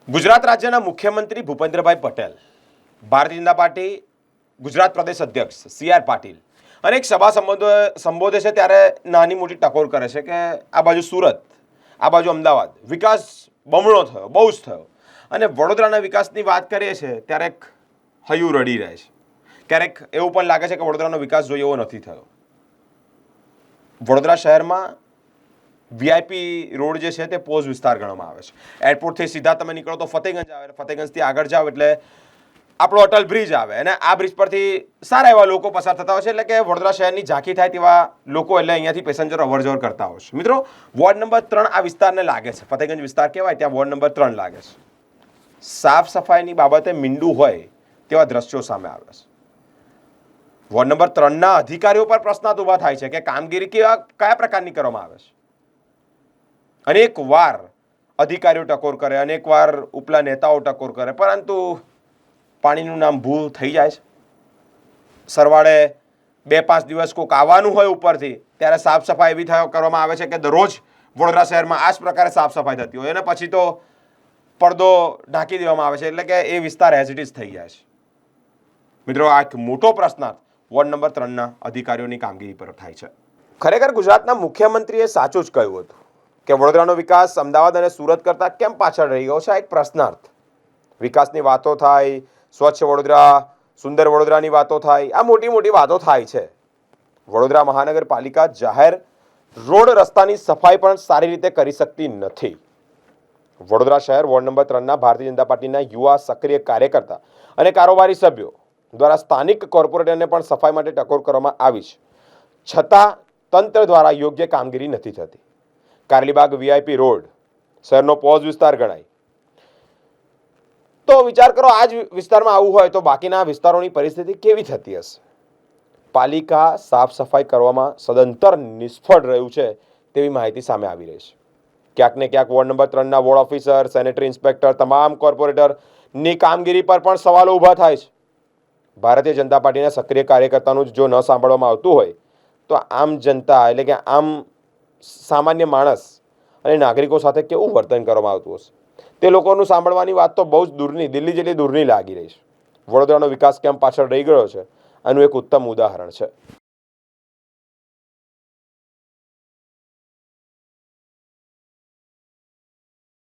ગુજરાત રાજ્યના મુખ્યમંત્રી ભૂપેન્દ્રભાઈ પટેલ, ભારતીય જનતા પાર્ટી ગુજરાત પ્રદેશ અધ્યક્ષ સી.આર. પાટીલ અને એક સભા સંબોધે છે ત્યારે નાની મોટી ટકોર કરે છે કે આ બાજુ સુરત, આ બાજુ અમદાવાદ વિકાસ બમણો થયો, બહુ જ થયો. અને વડોદરાના વિકાસની વાત કરીએ છીએ ત્યારે હૈયું રડી રહે છે. ક્યારેક એવું પણ લાગે છે કે વડોદરાનો વિકાસ જોઈએ એવો નથી થયો. વડોદરા શહેરમાં વીઆઈપી રોડ જે છે તે પોઝ વિસ્તાર ગણવામાં આવે છે. એરપોર્ટથી સીધા તમે નીકળો તો ફતેગંજ આવે, ફતેગંજથી આગળ જાઓ એટલે આપણો અટલ બ્રિજ આવે અને આ બ્રિજ પરથી સારા એવા લોકો પસાર થતા હોય છે. એટલે કે વડોદરા શહેરની ઝાંખી થાય તેવા લોકો એટલે અહીંયાથી પેસેન્જર અવરજવર કરતા હોય છે. મિત્રો, વોર્ડ નંબર 3 આ વિસ્તારને લાગે છે, ફતેગંજ વિસ્તાર કહેવાય, ત્યાં વોર્ડ નંબર 3 લાગે છે. સાફ સફાઈની બાબતે મીંડું હોય તેવા દ્રશ્યો સામે આવે છે. વોર્ડ નંબર 3ના અધિકારીઓ પર પ્રશ્નાર્થ ઊભા થાય છે કે કામગીરી કયા પ્રકારની કરવામાં આવે છે. અનેક વાર અધિકારીઓ ટકોર કરે, અનેક વાર ઉપલા નેતાઓ ટકોર કરે, પરંતુ પાણીનું નામ ભૂ થઈ જાય છે. સરવાળે 2-5 દિવસ કોઈક આવવાનું હોય ઉપરથી ત્યારે સાફ સફાઈ એવી કરવામાં આવે છે કે દરરોજ વડોદરા શહેરમાં આ જ પ્રકારે સાફ સફાઈ થતી હોય અને પછી તો પડદો ઢાંકી દેવામાં આવે છે. એટલે કે એ વિસ્તાર એઝ ઇટ ઇઝ થઈ જાય છે. મિત્રો, આ એક મોટો પ્રશ્નાર્થ વોર્ડ નંબર 3ના અધિકારીઓની કામગીરી પર થાય છે. ખરેખર ગુજરાતના મુખ્યમંત્રીએ સાચું જ કહ્યું હતું કે વડોદરાનો વિકાસ અમદાવાદ અને સુરત કરતાં કેમ પાછળ રહી ગયો છે. આ એક પ્રશ્નાર્થ. વિકાસની વાતો થાય, સ્વચ્છ વડોદરા, સુંદર વડોદરાની વાતો થાય, આ મોટી મોટી વાતો થાય છે. વડોદરા મહાનગરપાલિકા જાહેર રોડ રસ્તાની સફાઈ પણ સારી રીતે કરી શકતી નથી. વડોદરા શહેર વોર્ડ નંબર 3ના ભારતીય જનતા પાર્ટીના યુવા સક્રિય કાર્યકર્તા અને કારોબારી સભ્યો દ્વારા સ્થાનિક કોર્પોરેટરને પણ સફાઈ માટે ટકોર કરવામાં આવી છે. છતાં તંત્ર દ્વારા યોગ્ય કામગીરી નથી થતી. કારેલીબાગ વીઆઈપી રોડ શહેરનો પોઝ વિસ્તાર ગણાય. તો વિચાર કરો, આ જ વિસ્તારમાં આવું હોય તો બાકીના વિસ્તારોની પરિસ્થિતિ કેવી થતી હશે. પાલિકા સાફ સફાઈ કરવામાં સદંતર નિષ્ફળ રહ્યું છે તેવી માહિતી સામે આવી રહી છે. ક્યાંક ને ક્યાંક વોર્ડ નંબર 3ના વોર્ડ ઓફિસર, સેનેટરી ઇન્સ્પેક્ટર, તમામ કોર્પોરેટરની કામગીરી પર પણ સવાલો ઊભા થાય છે. ભારતીય જનતા પાર્ટીના સક્રિય કાર્યકર્તાનું જો ન સાંભળવામાં આવતું હોય તો આમ જનતા એટલે કે આમ સામાન્ય માણસ અને નાગરિકો સાથે કેવું વર્તન કરવામાં આવતું હશે. તે લોકોનું સાંભળવાની વાત તો બહુ જ દૂરની, દિલ્હી જેટલી દૂરની લાગી રહી છે. વડોદરાનો વિકાસ કેમ પાછળ રહી ગયો છે આનું એક ઉત્તમ ઉદાહરણ છે.